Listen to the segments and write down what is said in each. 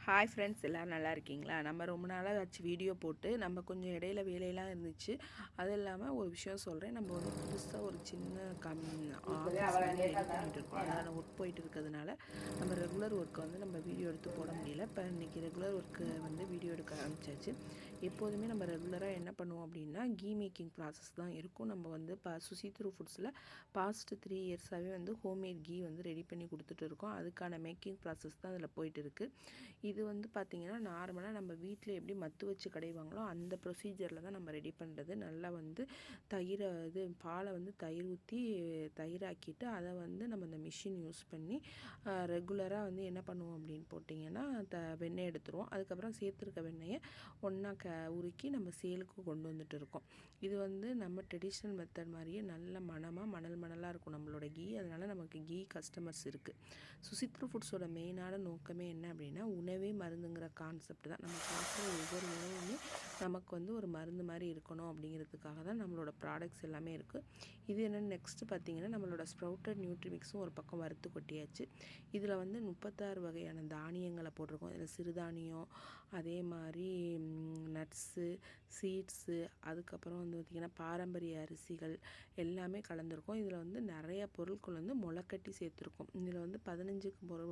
Hi friends, எல்லோரும் நல்லா இருக்கீங்களா? நம்ம ரொம்ப நாளாக ஆச்சு வீடியோ போட்டு. நம்ம கொஞ்சம் இடையில வேலையெல்லாம் இருந்துச்சு. அது இல்லாமல் ஒரு விஷயம் சொல்கிறேன். நம்ம வந்து புதுசாக ஒரு சின்ன ஆஃபீஸ் வந்து ரெடி பண்ணிகிட்டு இருக்கோம். அதாவது ஒர்க் போயிட்டு இருக்கிறதுனால நம்ம ரெகுலர் ஒர்க்கை வந்து நம்ம வீடியோ எடுத்து போட முடியல. இப்போ இன்றைக்கி ரெகுலர் ஒர்க்கு வந்து வீடியோ எடுக்க ஆரம்பிச்சாச்சு. எப்போதுமே நம்ம ரெகுலராக என்ன பண்ணுவோம் அப்படின்னா, கீ மேக்கிங் ப்ராசஸ் தான் இருக்கும். நம்ம வந்து சுசி த்ரூ ஃபுட்ஸில் பாஸ்ட் 3 இயர்ஸாகவே வந்து ஹோம்மேட் கீ வந்து ரெடி பண்ணி கொடுத்துட்டு இருக்கோம். அதுக்கான மேக்கிங் ப்ராசஸ் தான் அதில் போயிட்டு இருக்குது. இது வந்து பார்த்திங்கன்னா, நார்மலாக நம்ம வீட்டில் எப்படி மத்து வச்சு கடைவாங்களோ அந்த ப்ரொசீஜரில் தான் நம்ம ரெடி பண்ணுறது. நல்லா வந்து பாலை வந்து தயிர் ஊற்றி தயிராக்கிட்டு அதை வந்து நம்ம இந்த மிஷின் யூஸ் பண்ணி ரெகுலராக வந்து என்ன பண்ணுவோம் அப்படின்னு போட்டிங்கன்னா, வெண்ணெய் எடுத்துருவோம். அதுக்கப்புறம் சேர்த்துருக்க வெண்ணெயை ஒன்றா உருக்கி நம்ம சேலுக்கு கொண்டு வந்துட்டு இருக்கோம். இது வந்து நம்ம ட்ரெடிஷ்னல் மெத்தட் மாதிரியே நல்ல மணலாக இருக்கும் நம்மளோட கீ. அதனால் நமக்கு கீ கஸ்டமர்ஸ் இருக்குது. சுசி த்ரூ ஃபுட்ஸோட மெயினான நோக்கமே என்ன அப்படின்னா, உணவே மருந்துங்கிற கான்செப்ட் தான். நம்ம சாப்பிட்ற ஒவ்வொரு உணவுமே நமக்கு வந்து ஒரு மருந்து மாதிரி இருக்கணும் அப்படிங்கிறதுக்காக தான் நம்மளோட ப்ராடக்ட்ஸ் எல்லாமே இருக்குது. இது என்னென்னு நெக்ஸ்ட்டு பார்த்திங்கன்னா, நம்மளோட ஸ்ப்ரவுட்டட் நியூட்ரிமிக்ஸும் ஒரு பக்கம் வறுத்து கொட்டியாச்சு. இதில் வந்து 36 வகையான தானியங்களை போட்டிருக்கோம். இதில் சிறுதானியம், அதே மாதிரி நட்ஸு, சீட்ஸு, அதுக்கப்புறம் வந்து பார்த்திங்கன்னா பாரம்பரிய அரிசிகள் எல்லாமே கலந்துருக்கும். இதில் வந்து நிறைய பொருட்கள் வந்து முளைக்கட்டி சேர்த்துருக்கோம். இதில் வந்து 15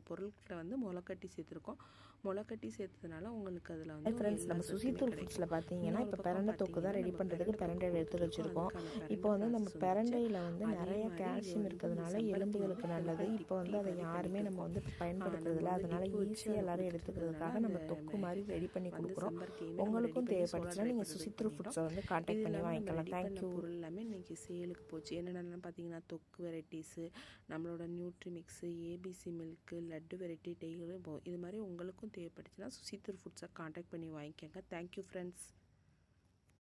பொருட்களை வந்து முளைக்கட்டி சேர்த்துருக்கோம். முளைக்கட்டி சேர்த்ததுனால உங்களுக்கு அதில் வந்து ஃப்ரெண்ட்ஸ், நம்ம சுசி த்ரூ ஃபுட்ஸில் பார்த்தீங்கன்னா, இப்போ பிரண்டை தொக்கு தான் ரெடி பண்ணுறதுக்கு பிரண்டை எடுத்து வச்சுருக்கோம். இப்போ வந்து நம்ம பிரண்டையில் வந்து நிறைய கால்சியம் இருக்கிறதுனால எலும்புகளுக்கு நல்லது. இப்போ வந்து அதை யாருமே நம்ம வந்து பயன்படுத்துறதில்ல. அதனால் ஈஸியாக எல்லோரும் எடுத்துக்கிறதுக்காக நம்ம தொக்கு மாதிரி ரெடி பண்ணி கொடுக்குறோம். உங்களுக்கும் தேவைப்பட்டுச்சுன்னா நீங்கள் சுசி த்ரூ ஃபுட்ஸை வந்து கான்டாக்ட் பண்ணி வாங்கிக்கலாம். தேங்க்யூ. பொருள் எல்லாமே இன்றைக்கி சேலுக்கு போச்சு. என்னென்னு பார்த்தீங்கன்னா, தொக்கு வெரைட்டிஸு, நம்மளோட nutri mix, ABC milk, laddu variety, டெய்லும் இது மாதிரி உங்களுக்கும் தேவைப்பட்டுச்சுன்னா சுசி த்ரூ ஃபுட்ஸை கான்டாக்ட் பண்ணி வாங்கிக்கோங்க. Thank you friends.